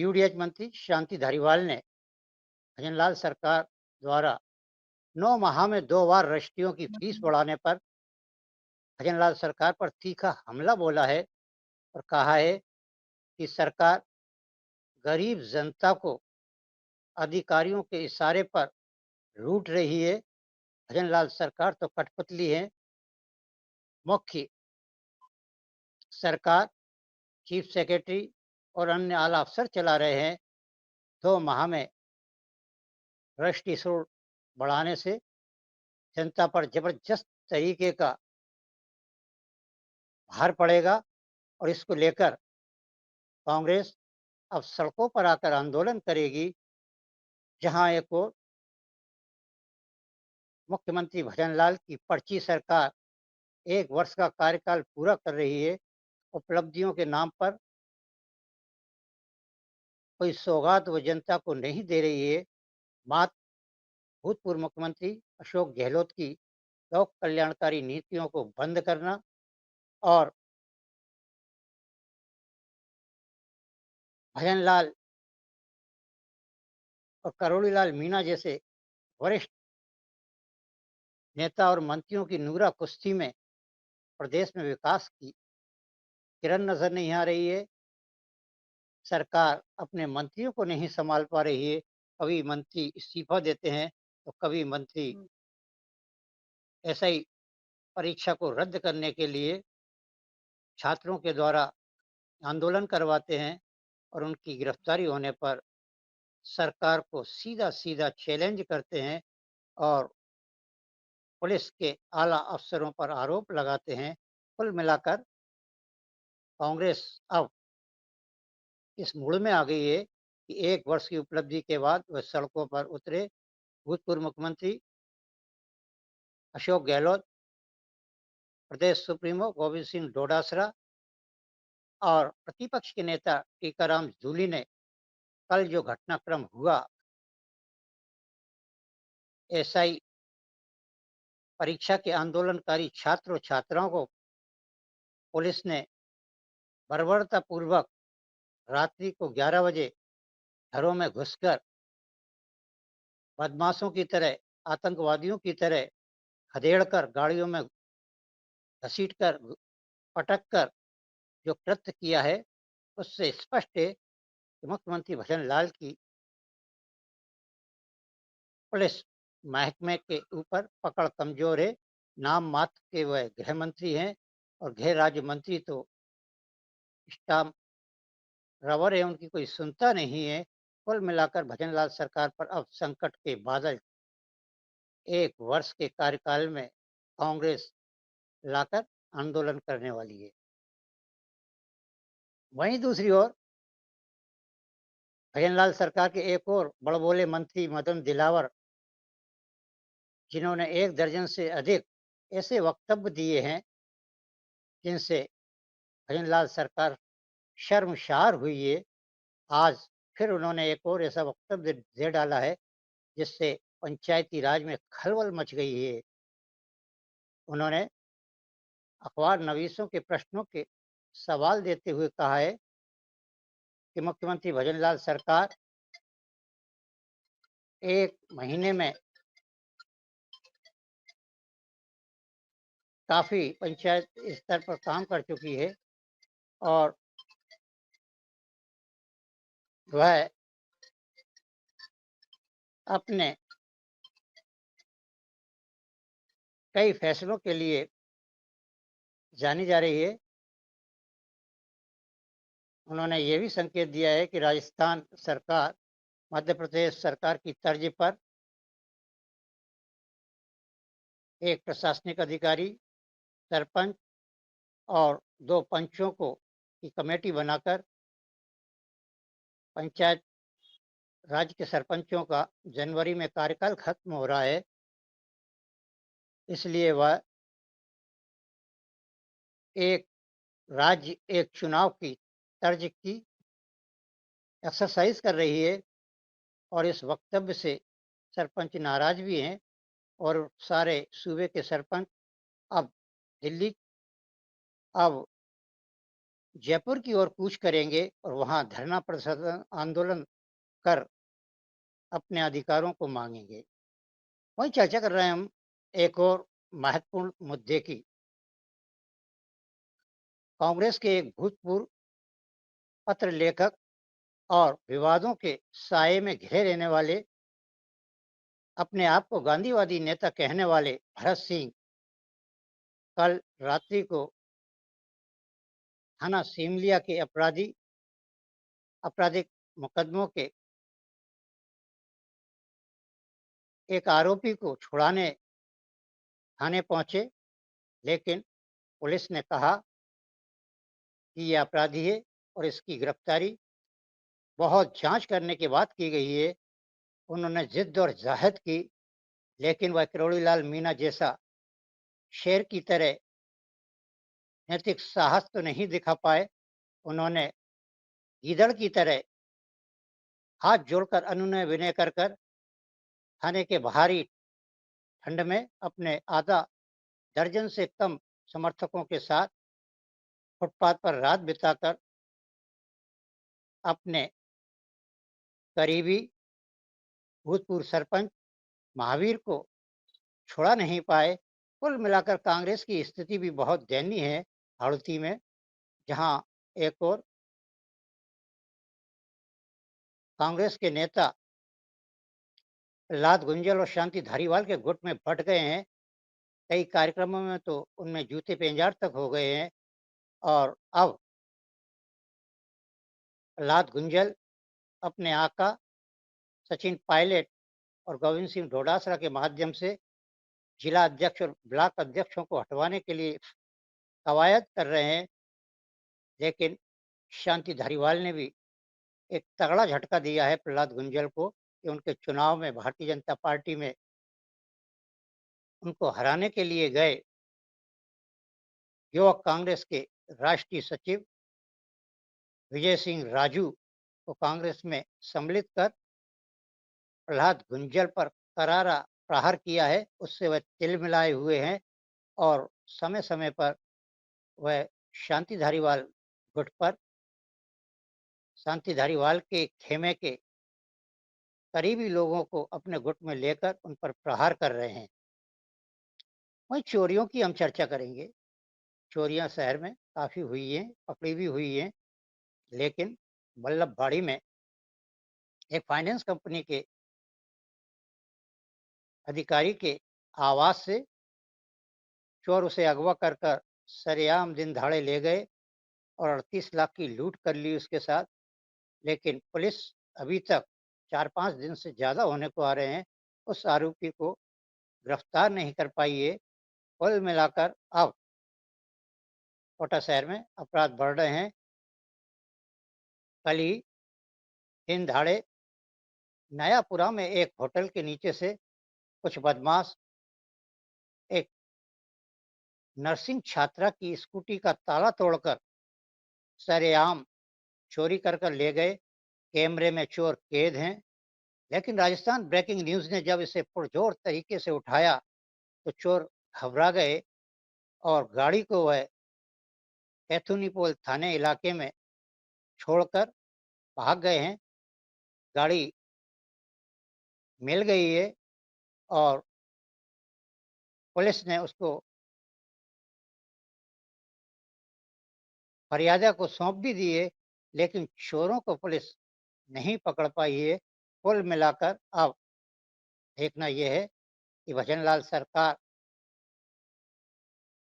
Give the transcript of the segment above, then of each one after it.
UDH मंत्री शांति धारीवाल ने भजनलाल सरकार द्वारा 9 माह में 2 बार रजिस्ट्रियों की फीस बढ़ाने पर भजनलाल सरकार पर तीखा हमला बोला है और कहा है कि सरकार गरीब जनता को अधिकारियों के इशारे पर लूट रही है। भजनलाल सरकार तो कठपुतली है। मुख्य सरकार, चीफ सेक्रेटरी और अन्य आला अफसर चला रहे हैं। 2 माह में रजिस्ट्री शुल्क बढ़ाने से जनता पर जबरदस्त तरीके का भार पड़ेगा और इसको लेकर कांग्रेस अब सड़कों पर आकर आंदोलन करेगी। जहां एक ओर मुख्यमंत्री भजनलाल की पर्ची सरकार 1 वर्ष का कार्यकाल पूरा कर रही है, उपलब्धियों के नाम पर कोई सौगात वो जनता को नहीं दे रही है। मात्र भूतपूर्व मुख्यमंत्री अशोक गहलोत की लोक कल्याणकारी नीतियों को बंद करना और भजनलाल और करोड़ीलाल मीणा जैसे वरिष्ठ नेता और मंत्रियों की नूरा कुश्ती में प्रदेश में विकास की किरण नजर नहीं आ रही है। सरकार अपने मंत्रियों को नहीं संभाल पा रही है। कभी मंत्री इस्तीफा देते हैं तो कभी मंत्री ऐसा ही परीक्षा को रद्द करने के लिए छात्रों के द्वारा आंदोलन करवाते हैं और उनकी गिरफ्तारी होने पर सरकार को सीधा सीधा चैलेंज करते हैं और पुलिस के आला अफसरों पर आरोप लगाते हैं। कुल मिलाकर कांग्रेस अब इस मूड में आ गई है कि 1 वर्ष की उपलब्धि के बाद वह सड़कों पर उतरे। भूतपूर्व मुख्यमंत्री अशोक गहलोत, प्रदेश सुप्रीमो गोविंद सिंह डोटासरा और प्रतिपक्ष के नेता टीकाराम जूली ने कल जो घटनाक्रम हुआ, एसआई परीक्षा के आंदोलनकारी छात्र और छात्राओं को पुलिस ने बर्बरतापूर्वक रात्रि को 11 बजे घरों में घुसकर बदमाशों की तरह, आतंकवादियों की तरह खदेड़कर, गाड़ियों में घसीटकर, पटक कर जो कृत्य किया है, उससे स्पष्ट है कि मुख्यमंत्री भजनलाल की पुलिस महकमे के ऊपर पकड़ कमजोर है। नाम मात्र के वह गृह मंत्री हैं और गृह राज्य मंत्री तो स्टाम्प रबर है, उनकी कोई सुनता नहीं है। कुल मिलाकर भजनलाल सरकार पर अब संकट के बादल 1 वर्ष के कार्यकाल में कांग्रेस लाकर आंदोलन करने वाली है। वहीं दूसरी ओर भजनलाल सरकार के एक और बड़बोले मंत्री मदन दिलावर, जिन्होंने 1 दर्जन से अधिक ऐसे वक्तव्य दिए हैं जिनसे भजनलाल सरकार शर्मशार हुई है। आज फिर उन्होंने एक और ऐसा वक्तव्य दे डाला है जिससे पंचायती राज में खलबल मच गई है। उन्होंने अखबार नवीसों के प्रश्नों के सवाल देते हुए कहा है कि मुख्यमंत्री भजनलाल सरकार 1 महीने में काफ़ी पंचायत स्तर पर काम कर चुकी है और वह अपने कई फैसलों के लिए जानी जा रही है। उन्होंने ये भी संकेत दिया है कि राजस्थान सरकार मध्य प्रदेश सरकार की तर्ज पर एक प्रशासनिक अधिकारी, सरपंच और 2 पंचों को की कमेटी बनाकर पंचायत राज के सरपंचों का जनवरी में कार्यकाल खत्म हो रहा है, इसलिए वह एक राज्य एक चुनाव की तर्ज की एक्सरसाइज कर रही है और इस वक्तव्य से सरपंच नाराज भी हैं और सारे सूबे के सरपंच अब दिल्ली अब जयपुर की ओर कूच करेंगे और वहां धरना प्रदर्शन आंदोलन कर अपने अधिकारों को मांगेंगे। वहीं चर्चा कर रहे हैं हम एक और महत्वपूर्ण मुद्दे की। कांग्रेस के एक भूतपूर्व पत्र लेखक और विवादों के साये में घिरे रहने वाले, अपने आप को गांधीवादी नेता कहने वाले भरत सिंह कल रात्रि को थाना सिमलिया के आपराधिक मुकदमों के एक आरोपी को छुड़ाने थाने पहुंचे, लेकिन पुलिस ने कहा कि ये अपराधी है और इसकी गिरफ्तारी बहुत जांच करने के बाद की गई है। उन्होंने जिद और जहद की, लेकिन वह किरोड़ीलाल मीणा जैसा शेर की तरह नैतिक साहस तो नहीं दिखा पाए। उन्होंने गीदड़ की तरह हाथ जोड़कर अनुनय विनय कर कर थाने के बाहरी ठंड में अपने आधा दर्जन से कम समर्थकों के साथ फुटपाथ पर रात बिताकर अपने करीबी भूतपूर्व सरपंच महावीर को छुड़ा नहीं पाए। कुल मिलाकर कांग्रेस की स्थिति भी बहुत दयनीय है हाड़ौती में, जहां एक और कांग्रेस के नेता प्रहलाद गुंजल और शांति धारीवाल के गुट में बंट गए हैं। कई कार्यक्रमों में तो उनमें जूते पेंजार तक हो गए हैं और अब प्रहलाद गुंजल अपने आका सचिन पायलट और गोविंद सिंह डोटासरा के माध्यम से जिला अध्यक्ष और ब्लॉक अध्यक्षों को हटवाने के लिए कवायद कर रहे हैं। लेकिन शांति धारीवाल ने भी एक तगड़ा झटका दिया है प्रहलाद गुंजल को कि उनके चुनाव में भारतीय जनता पार्टी में उनको हराने के लिए गए युवक कांग्रेस के राष्ट्रीय सचिव विजय सिंह राजू को कांग्रेस में सम्मिलित कर प्रहलाद गुंजल पर करारा प्रहार किया है। उससे वह तिलमिलाए हुए हैं और समय समय पर वह शांति धारीवाल गुट पर, शांति धारीवाल के खेमे के करीबी लोगों को अपने गुट में लेकर उन पर प्रहार कर रहे हैं। वहीं चोरियों की हम चर्चा करेंगे। चोरियां शहर में काफी हुई हैं, पकड़ी भी हुई हैं, लेकिन बल्लभबाड़ी में एक फाइनेंस कंपनी के अधिकारी के आवास से चोर उसे अगवा कर कर सरेआम दिन दहाड़े ले गए और 38 लाख की लूट कर ली उसके साथ। लेकिन पुलिस अभी तक 4-5 दिन से ज़्यादा होने को आ रहे हैं, उस आरोपी को गिरफ्तार नहीं कर पाई है। कुल मिलाकर अब कोटा शहर में अपराध बढ़ रहे हैं। कल ही दिन दहाड़े नयापुरा में एक होटल के नीचे से कुछ बदमाश एक नर्सिंग छात्रा की स्कूटी का ताला तोड़कर सरेआम चोरी कर कर ले गए। कैमरे में चोर कैद हैं। लेकिन राजस्थान ब्रेकिंग न्यूज़ ने जब इसे पुरजोर तरीके से उठाया तो चोर घबरा गए और गाड़ी को वह कैथुनीपोल थाने इलाके में छोड़कर भाग गए हैं। गाड़ी मिल गई है और पुलिस ने उसको फरियादा को सौंप भी दी है, लेकिन चोरों को पुलिस नहीं पकड़ पाई है। कुल मिलाकर अब देखना यह है कि भजनलाल सरकार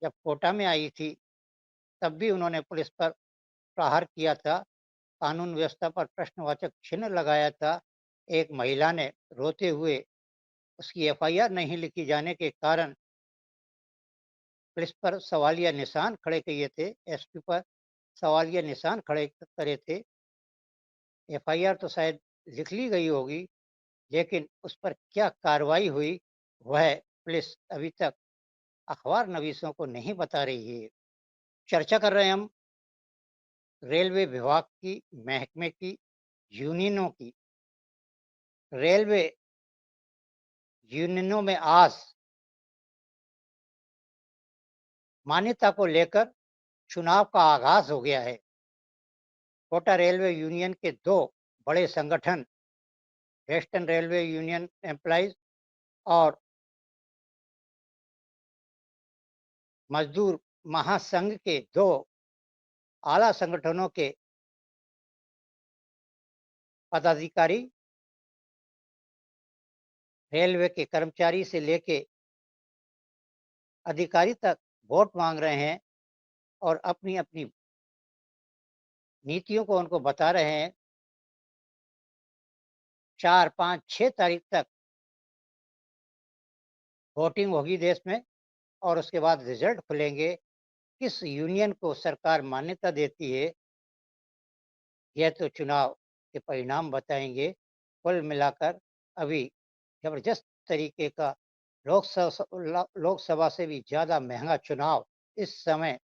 जब कोटा में आई थी, तब भी उन्होंने पुलिस पर प्रहार किया था, कानून व्यवस्था पर प्रश्नवाचक चिन्ह लगाया था। एक महिला ने रोते हुए उसकी एफआईआर नहीं लिखी जाने के कारण पुलिस पर सवालिया निशान खड़े किए थे, एसपी पर सवालिया निशान खड़े करे थे। एफआईआर तो शायद लिख ली गई होगी, लेकिन उस पर क्या कार्रवाई हुई, वह पुलिस अभी तक अखबार नवीसों को नहीं बता रही है। चर्चा कर रहे हैं हम रेलवे विभाग की, महकमे की, यूनियनों की। रेलवे यूनियनों में आज मान्यता को लेकर चुनाव का आगाज हो गया है। कोटा रेलवे यूनियन के 2 बड़े संगठन वेस्टर्न रेलवे यूनियन एम्प्लॉइज और मजदूर महासंघ के 2 आला संगठनों के पदाधिकारी रेलवे के कर्मचारी से लेके अधिकारी तक वोट मांग रहे हैं और अपनी-अपनी नीतियों को उनको बता रहे हैं। 4, 5, 6 तारीख तक वोटिंग होगी देश में और उसके बाद रिजल्ट खुलेंगे। किस यूनियन को सरकार मान्यता देती है, यह तो चुनाव के परिणाम बताएँगे। कुल मिलाकर अभी जबरदस्त तरीके का लोकसभा से भी ज़्यादा महँगा चुनाव इस समय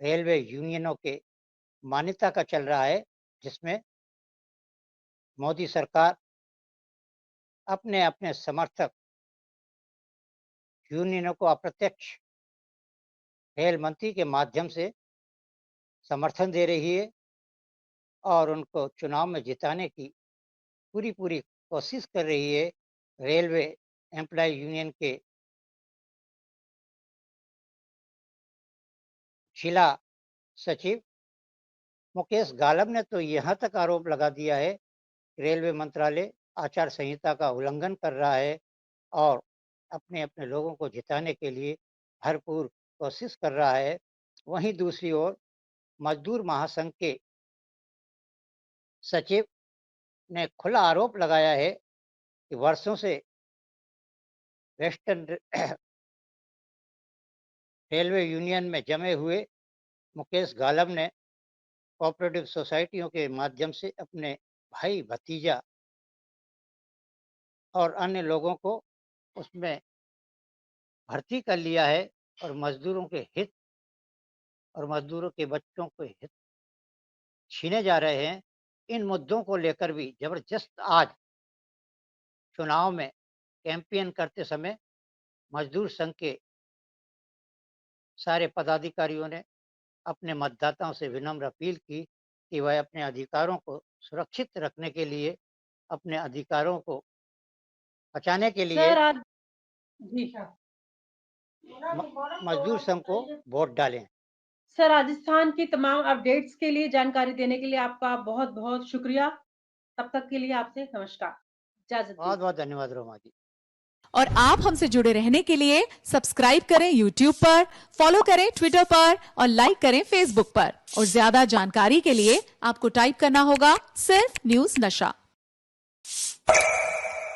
रेलवे यूनियनों के मान्यता का चल रहा है, जिसमें मोदी सरकार अपने-अपने समर्थक यूनियनों को अप्रत्यक्ष रेल मंत्री के माध्यम से समर्थन दे रही है और उनको चुनाव में जिताने की पूरी-पूरी कोशिश कर रही है। रेलवे एम्प्लॉई यूनियन के जिला सचिव मुकेश गालब ने तो यहाँ तक आरोप लगा दिया है, रेलवे मंत्रालय आचार संहिता का उल्लंघन कर रहा है और अपने-अपने लोगों को जिताने के लिए भरपूर कोशिश कर रहा है। वहीं दूसरी ओर मजदूर महासंघ के सचिव ने खुला आरोप लगाया है कि वर्षों से वेस्टर्न रेलवे यूनियन में जमे हुए मुकेश गालब ने कोऑपरेटिव सोसाइटियों के माध्यम से अपने भाई, भतीजा और अन्य लोगों को उसमें भर्ती कर लिया है और मज़दूरों के हित और मज़दूरों के बच्चों के हित छीने जा रहे हैं। इन मुद्दों को लेकर भी ज़बरदस्त आज चुनाव में कैंपेन करते समय मज़दूर संघ के सारे पदाधिकारियों ने अपने मतदाताओं से विनम्र अपील की कि वह अपने अधिकारों को सुरक्षित रखने के लिए, अपने अधिकारों को बचाने के लिए सर आज जी। म मज़दूर संघ को वोट डालें। सर राजस्थान की तमाम अपडेट्स के लिए, जानकारी देने के लिए आपका बहुत-बहुत शुक्रिया। तब तक के लिए आपसे नमस्कार। इजाज़त दीजिए। बहुत-बहुत धन्यवाद रोमा जी। और आप हमसे जुड़े रहने के लिए सब्सक्राइब करें YouTube पर, फॉलो करें Twitter पर और लाइक करें Facebook पर। और ज्यादा जानकारी के लिए आपको टाइप करना होगा सिर्फ न्यूज़ नशा।